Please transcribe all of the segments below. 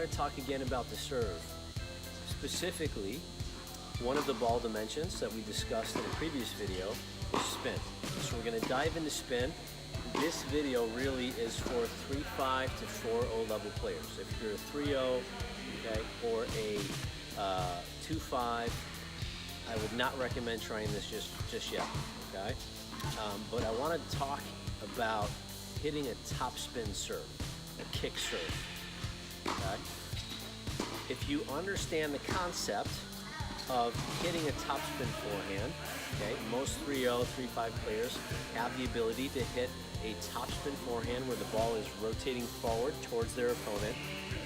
want to talk again about the serve. Specifically, one of the ball dimensions that we discussed in a previous video is spin. So we're going to dive into spin. This video really is for 3.5 to 4.0 level players. If you're a 3.0, okay, or a 2.5, I would not recommend trying this just yet, okay? But I want to talk about hitting a topspin serve, a kick serve, okay? If you understand the concept of hitting a topspin forehand, okay, most 3.0, 3.5 players have the ability to hit a topspin forehand where the ball is rotating forward towards their opponent.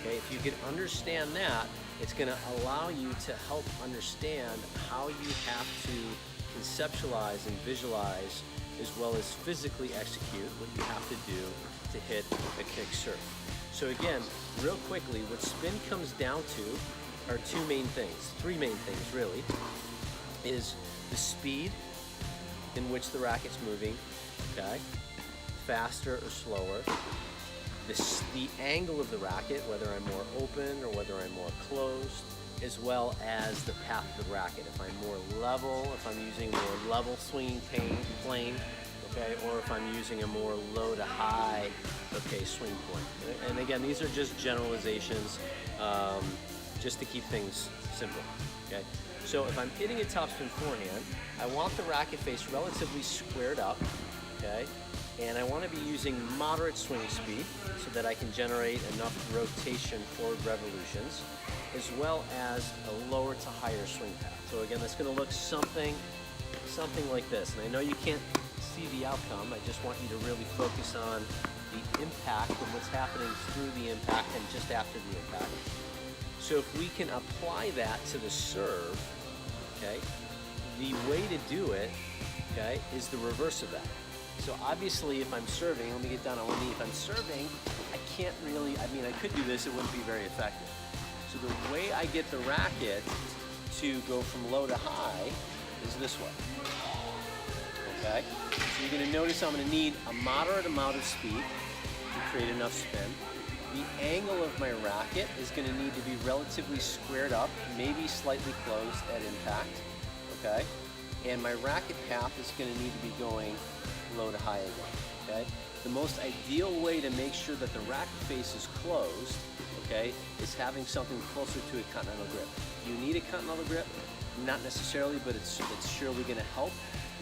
Okay, if you can understand that, it's going to allow you to help understand how you have to conceptualize and visualize as well as physically execute what you have to do to hit a kick serve. So again, real quickly, what spin comes down to are three main things really, is the speed in which the racket's moving, okay, faster or slower, the angle of the racket, whether I'm more open or whether I'm more closed, as well as the path of the racket. If I'm more level, if I'm using more level swinging plane, okay, or if I'm using a more low to high, okay, swing point. And again, these are just generalizations, just to keep things simple, okay? So if I'm hitting a topspin forehand, I want the racket face relatively squared up, okay? And I want to be using moderate swing speed so that I can generate enough rotation forward revolutions, as well as a lower to higher swing path. So again, that's going to look something like this. And I know you can't see the outcome. I just want you to really focus on the impact and what's happening through the impact and just after the impact. So if we can apply that to the serve, okay, the way to do it, okay, is the reverse of that. So obviously if I'm serving, let me get down on one knee, if I'm serving, I can't really, I mean, I could do this, it wouldn't be very effective. So the way I get the racket to go from low to high is this way, okay? So you're gonna notice I'm gonna need a moderate amount of speed to create enough spin. The angle of my racket is gonna need to be relatively squared up, maybe slightly closed at impact, okay? And my racket path is gonna need to be going low to high again, okay? The most ideal way to make sure that the racket face is closed, okay, is having something closer to a continental grip. Do you need a continental grip? Not necessarily, but it's surely gonna help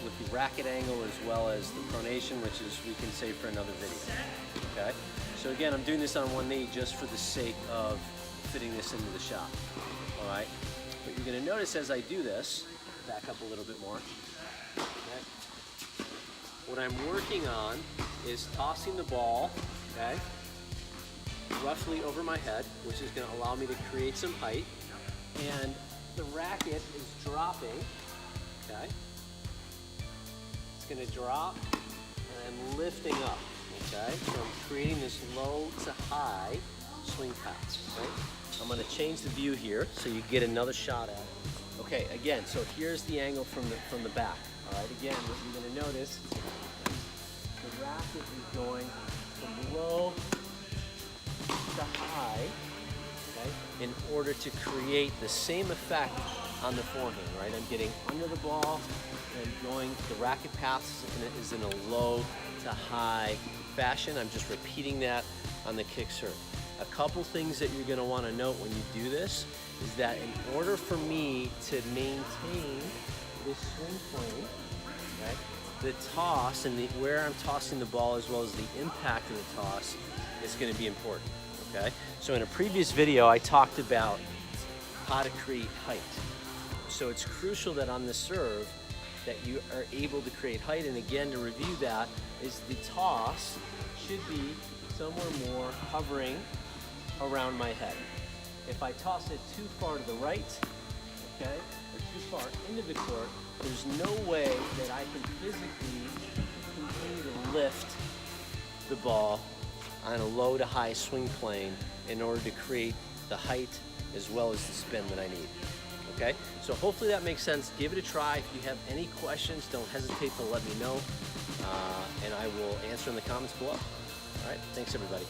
with the racket angle as well as the pronation, which is, we can say, for another video, okay? So again, I'm doing this on one knee just for the sake of fitting this into the shot, all right? But you're gonna notice as I do this, back up a little bit more, okay? What I'm working on is tossing the ball, okay, roughly over my head, which is going to allow me to create some height, and the racket is dropping, okay? It's going to drop, and I'm lifting up, okay? So I'm creating this low to high swing path, right? I'm going to change the view here so you get another shot at it. Okay, again, so here's the angle from the back. All right, again, what you're going to notice, the racket is going from low to high, okay, in order to create the same effect on the forehand, right? I'm getting under the ball and going, the racket path is in a low to high fashion. I'm just repeating that on the kick serve. A couple things that you're going to want to note when you do this is that in order for me to maintain this swing plane, right, the toss and where I'm tossing the ball as well as the impact of the toss is going to be important, okay? So in a previous video, I talked about how to create height. So it's crucial that on the serve that you are able to create height. And again, to review that, is the toss should be somewhere more hovering around my head. If I toss it too far to the right, okay, or too far into the court, there's no way that I can physically continue to lift the ball on a low to high swing plane in order to create the height as well as the spin that I need. Okay, so hopefully that makes sense. Give it a try. If you have any questions, don't hesitate to let me know, and I will answer in the comments below. All right, thanks everybody.